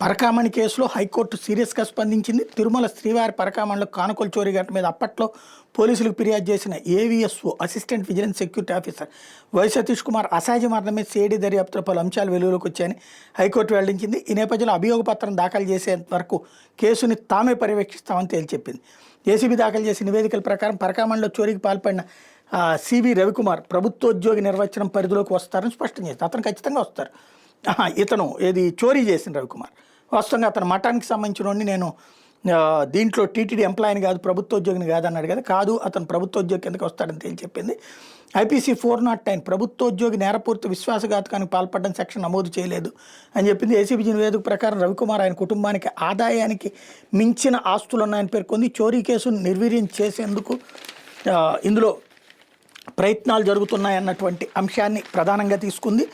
పరకామణి కేసులో హైకోర్టు సీరియస్గా స్పందించింది. తిరుమల శ్రీవారి పరకామణిలో కానుకల చోరీ ఘటన మీద అప్పట్లో పోలీసులకు ఫిర్యాదు చేసిన AVSO assistant vigilance security officer Y Satish Kumar అసహజ మరణం మీద సిఐడి దర్యాప్తులో పలు అంశాలు వెలుగులోకి వచ్చాయని హైకోర్టు వెల్లడించింది. ఈ నేపథ్యంలో అభియోగ పత్రం దాఖలు చేసేంత వరకు కేసుని తామే పర్యవేక్షిస్తామని తేల్చెప్పింది. ఏసీబీ దాఖలు చేసిన నివేదికల ప్రకారం పరకామణిలో చోరీకి పాల్పడిన సివి రవికుమార్ ప్రభుత్వోద్యోగి నిర్వచనం పరిధిలోకి వస్తారని స్పష్టం చేస్తారు. అతను ఖచ్చితంగా వస్తారు. ఇతను ఏది చోరీ చేసిన రవికుమార్ వాస్తవంగా అతను మఠానికి సంబంధించిన నేను దీంట్లో టీటీడీ ఎంప్లాయీని కాదు, ప్రభుత్వోద్యోగిని కాదన్నాడు కదా. కాదు, అతను ప్రభుత్వోద్యోగి కిందకి వస్తాడని తేల్చెప్పింది. ఐపీసీ 409 ప్రభుత్వోద్యోగి నేరపూర్తి విశ్వాసఘాతకానికి పాల్పడడం సెక్షన్ నమోదు చేయలేదు అని చెప్పింది. ఏసీబీ నివేదిక ప్రకారం రవికుమార్ ఆయన కుటుంబానికి ఆదాయానికి మించిన ఆస్తులు ఉన్నాయని పేర్కొంది. చోరీ కేసును నిర్వీర్యం చేసేందుకు ఇందులో ప్రయత్నాలు జరుగుతున్నాయన్నటువంటి అంశాన్ని ప్రధానంగా తీసుకుంది.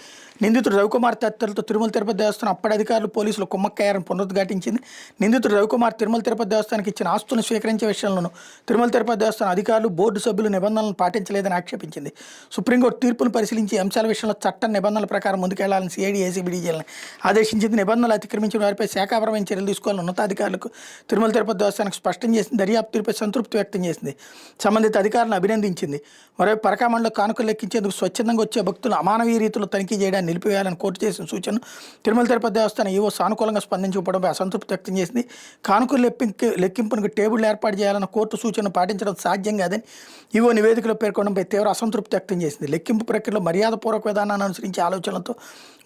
నిందితుడు రవికుమార్ తదితరులతో తిరుమల తిరుపతి దేవస్థానం అప్పటి అధికారులు పోలీసులు కుమ్మక్కయ్యారని పునరుద్ఘాటించింది. నిందితుడు రవికుమార్ తిరుమల తిరుపతి దేవస్థానానికి ఇచ్చిన ఆస్తులను స్వీకరించే విషయంలోనూ తిరుమల తిరుపతి దేవస్థానం అధికారులు బోర్డు సభ్యులు నిబంధనలను పాటించలేదని ఆక్షేపించింది. సుప్రీంకోర్టు తీర్పును పరిశీలించి అంశాల విషయంలో చట్ట నిబంధనల ప్రకారం ముందుకెళ్లాలని సిఐడి ఏసీబీ డీజీలను ఆదేశించింది. నిబంధనలు అతిక్రమించిన వారిపై శాఖాపరమైన చర్యలు తీసుకోవాలని ఉన్నతాధికారులకు తిరుమల తిరుపతి దేవస్థానానికి స్పష్టం చేసింది. దర్యాప్తు తీరుపై సంతృప్తి వ్యక్తం చేసింది. సంబంధిత అధికారులను అభినందించింది. మరోవైపు పరకామణిలో కానుకలు లెక్కించేందుకు స్వచ్ఛందంగా వచ్చే భక్తులు అమానవీయ రీతిలో తనిఖీ చేయడానికి నిలిపివేయాలని కోర్టు చేసిన సూచనను తిరుమల తిరుపతి దేవస్థానం ఈవో సానుకూలంగా స్పందించకపోవడంపై అసంతృప్తి వ్యక్తం చేసింది. కానుకలు లెక్కింపునకు టేబుల్ ఏర్పాటు చేయాలన్న కోర్టు సూచనను పాటించడం సాధ్యం కాదని ఈవో నివేదికలో పేర్కొనడంపై తీవ్ర అసంతృప్తి వ్యక్తం చేసింది. లెక్కింపు ప్రక్రియలో మర్యాదపూర్వక విధానాన్ని అనుసరించే ఆలోచనలతో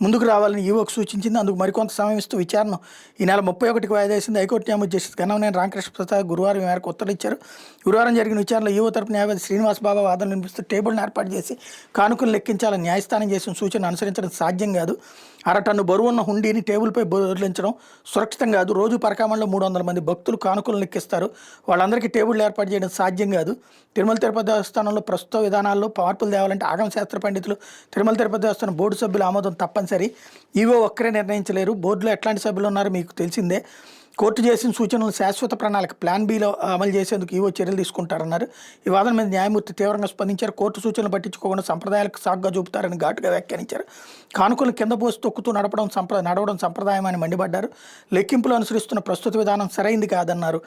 ముందుకు రావాలని ఈవోకు సూచించింది. అందుకు మరికొంత సమయం ఇస్తూ విచారణ ఈ నెల 31కి వాయిదా వేసింది. హైకోర్టు న్యాయమూర్తి జస్టిస్ గన్నవనేని రామకృష్ణ ప్రసాద్ గురువారం మేరకు ఉత్తర్వులు ఇచ్చారు. గురువారం జరిగిన విచారణలో ఈవో తరపు న్యాయవాది శ్రీనివాస్ బాబా వాదనలు వినిపిస్తూ టేబుల్ను ఏర్పాటు చేసి కానుకలు లెక్కించాలని న్యాయస్థానం చేసిన సూచన అనుసరించడం సాధ్యం కాదు. అరటన్ను బరువున్న హుండీని టేబుల్పై బోర్లించడం సురక్షితం కాదు. రోజు పరకామణిలో 300 మంది భక్తులు కానుకలు లెక్కిస్తారు. వాళ్ళందరికీ టేబుల్ ఏర్పాటు చేయడం సాధ్యం కాదు. తిరుమల తిరుపతి దేవస్థానంలో ప్రస్తుత విధానాల్లో మార్పులు తేవాలంటే ఆగమ శాస్త్ర పండితులు తిరుమల తిరుపతి దేవస్థానం బోర్డు సభ్యుల ఆమోదం తప్పనిసరి. ఈవో ఒక్కరే నిర్ణయించలేరు. బోర్డులో ఎట్లాంటి సభ్యులు ఉన్నారో మీకు తెలిసిందే. కోర్టు చేసిన సూచనలు శాశ్వత ప్రణాళిక ప్లాన్ బిలో అమలు చేసేందుకు ఈవో చర్యలు తీసుకుంటారన్నారు. ఈ వాదన మీద న్యాయమూర్తి తీవ్రంగా స్పందించారు. కోర్టు సూచనలు పట్టించుకోకుండా సంప్రదాయాలకు సాగ్గా చూపుతారని ఘాటుగా వ్యాఖ్యానించారు. కానుకలను కింద పోసి తొక్కుతూ నడవడం సంప్రదాయం అని మండిపడ్డారు. లెక్కింపులు అనుసరిస్తున్న ప్రస్తుత విధానం సరైంది కాదన్నారు.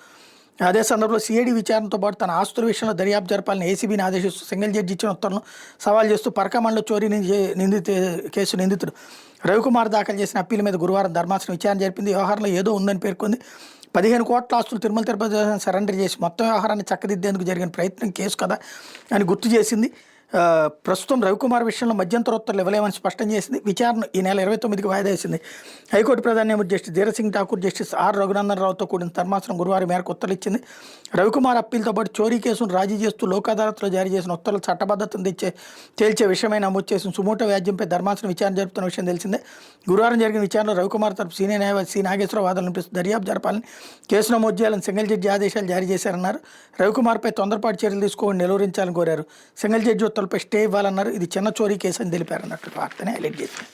అదే సందర్భంలో సిఐడి విచారణతో పాటు తన ఆస్తుల విషయంలో దర్యాప్తు జరపాలని ఏసీబీని ఆదేశిస్తూ సింగిల్ జడ్జి ఇచ్చిన ఉత్తర్వులను సవాల్ చేస్తూ పరకామణిలో చోరీ కేసు నిందితుడు రవికుమార్ దాఖలు చేసిన అప్పీల్ మీద గురువారం ధర్మాసనం విచారణ జరిపింది. వ్యవహారంలో ఏదో ఉందని పేర్కొంది. 15 కోట్ల ఆస్తులు తిరుమల తిరుపతి సరెండర్ చేసి మొత్తం వ్యవహారాన్ని చక్కదిద్దేందుకు జరిగిన ప్రయత్నం కేసు కదా అని గుర్తు చేసింది. ప్రస్తుతం రవికుమార్ విషయంలో మధ్యంతర ఉత్తర్వులు ఇవ్వలేమని స్పష్టం చేసింది. విచారణ ఈ నెల 29కి వాయిదా వేసింది. హైకోర్టు ప్రధాన న్యాయమూర్తి justice ధీరసింగ్ Thakur, justice R Raghunandan రావుతో కూడిన ధర్మాసనం గురువారం మేరకు ఉత్తర్వులు ఇచ్చింది. రవికుమార్ అప్పీల్తో పాటు చోరీ కేసును రాజీ చేస్తూ లోక్ అదాలత్లో జారీ చేసిన ఉత్తర్వులు చట్టబద్ధతను తేల్చే విషయమై నమోదు చేసిన సుమోటో వ్యాజ్యంపై ధర్మాసనం విచారణ జరుపుతున్న విషయం తెలిసిందే. గురువారం జరిగిన విచారణలో రవికుమార్ తరపు సీనియర్ న్యాయవాది సి నాగేశ్వరరావు వాదనలు వినిపిస్తూ దర్యాప్తు జరపాలని, కేసు నమోదు చేయాలని సింగిల్ జడ్జి ఆదేశాలు జారీ చేశారన్నారు. రవికుమార్పై తొందరపాటు చర్యలు తీసుకోవడం నిలువరించాలని కోరారు. సింగిల్ జడ్జి ఉత్తర్వులపై స్టే ఇవ్వాలన్నారు. ఇది చిన్న చోరీ కేసు అని తెలిపారన్నట్టు వార్తనే హైలైట్ చేసింది.